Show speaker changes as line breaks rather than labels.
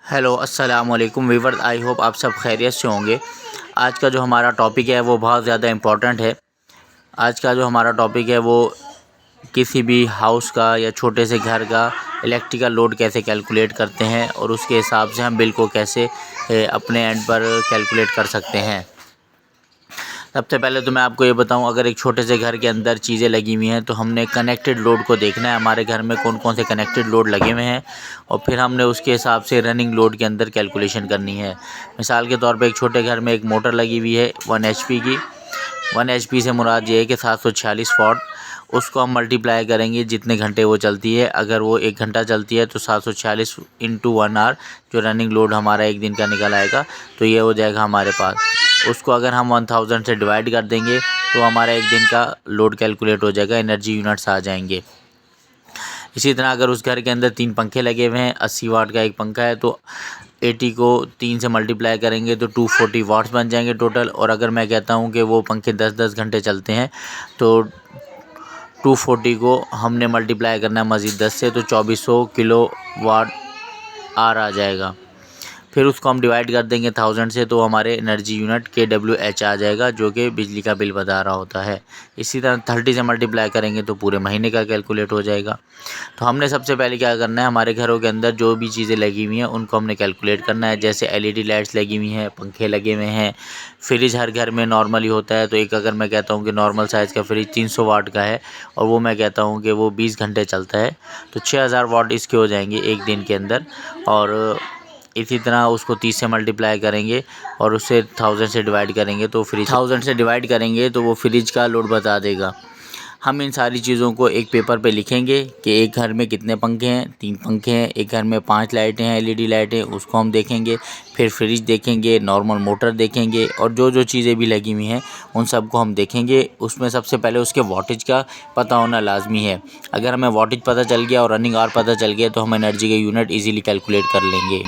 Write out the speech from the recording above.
Hello अस्सलाम वालेकुम viewers, I hope आप सब खैरियत से होंगे। आज का जो हमारा टॉपिक है वो बहुत ज़्यादा इम्पोर्टेंट है। आज का जो हमारा टॉपिक है वो किसी भी हाउस का या छोटे से घर का इलेक्ट्रिकल लोड कैसे कैलकुलेट करते हैं और उसके हिसाब से हम बिल को कैसे अपने एंड पर कैलकुलेट कर सकते हैं। सबसे पहले तो मैं आपको ये बताऊं, अगर एक छोटे से घर के अंदर चीज़ें लगी हुई हैं तो हमने कनेक्टेड लोड को देखना है, हमारे घर में कौन कौन से कनेक्टेड लोड लगे हुए हैं, और फिर हमने उसके हिसाब से रनिंग लोड के अंदर कैलकुलेशन करनी है। मिसाल के तौर पे एक छोटे घर में एक मोटर लगी हुई है 1 HP की। 1 HP से मुराद ये है कि 746 वाट। उसको हम मल्टीप्लाई करेंगे जितने घंटे वो चलती है। अगर वो 1 घंटा चलती है तो 746 इंटू 1 आवर जो रनिंग लोड हमारा एक दिन का निकल आएगा, तो ये हो जाएगा हमारे पास। उसको अगर हम 1000 से डिवाइड कर देंगे तो हमारा एक दिन का लोड कैलकुलेट हो जाएगा, एनर्जी यूनिट्स आ जाएंगे। इसी तरह अगर उस घर के अंदर 3 पंखे लगे हुए हैं, 80 वाट का एक पंखा है, तो 80 को 3 से मल्टीप्लाई करेंगे तो 240 वाट्स बन जाएंगे टोटल। और अगर मैं कहता हूँ कि वो पंखे 10-10 घंटे चलते हैं तो 240 को हमने मल्टीप्लाई करना है मज़ीद 10 से, तो 2400 किलो वाट आर आ जाएगा। फिर उसको हम डिवाइड कर देंगे 1000 से, तो हमारे एनर्जी यूनिट kWh आ जाएगा, जो कि बिजली का बिल बता रहा होता है। इसी तरह 30 से मल्टीप्लाई करेंगे तो पूरे महीने का कैलकुलेट हो जाएगा। तो हमने सबसे पहले क्या करना है, हमारे घरों के अंदर जो भी चीज़ें लगी हुई हैं उनको हमने कैलकुलेट करना है। जैसे LED लाइट्स लगी हुई हैं, पंखे लगे हुए हैं, फ्रिज हर घर में नॉर्मली होता है। तो एक अगर मैं कहता हूँ कि नॉर्मल साइज़ का फ्रिज 300 वाट का है और वो मैं कहता हूँ कि वो 20 घंटे चलता है, तो 6000 वाट इसके हो जाएंगे एक दिन के अंदर। और इसी तरह उसको 30 से मल्टीप्लाई करेंगे और उससे 1000 से डिवाइड करेंगे तो फ्रिज 1000 से डिवाइड करेंगे तो वो फ्रिज का लोड बता देगा। हम इन सारी चीज़ों को एक पेपर पे लिखेंगे कि एक घर में कितने पंखे हैं, 3 पंखे हैं, एक घर में 5 लाइटें हैं, LED लाइटें, उसको हम देखेंगे। फिर फ्रिज देखेंगे, नॉर्मल मोटर देखेंगे, और जो जो चीज़ें भी लगी हुई हैं उन सब को हम देखेंगे। उसमें सबसे पहले उसके वाटेज का पता होना लाजमी है। अगर हमें वाटेज पता चल गया और रनिंग आवर पता चल गया तो हम एनर्जी के यूनिट ईज़िली कैलकुलेट कर लेंगे।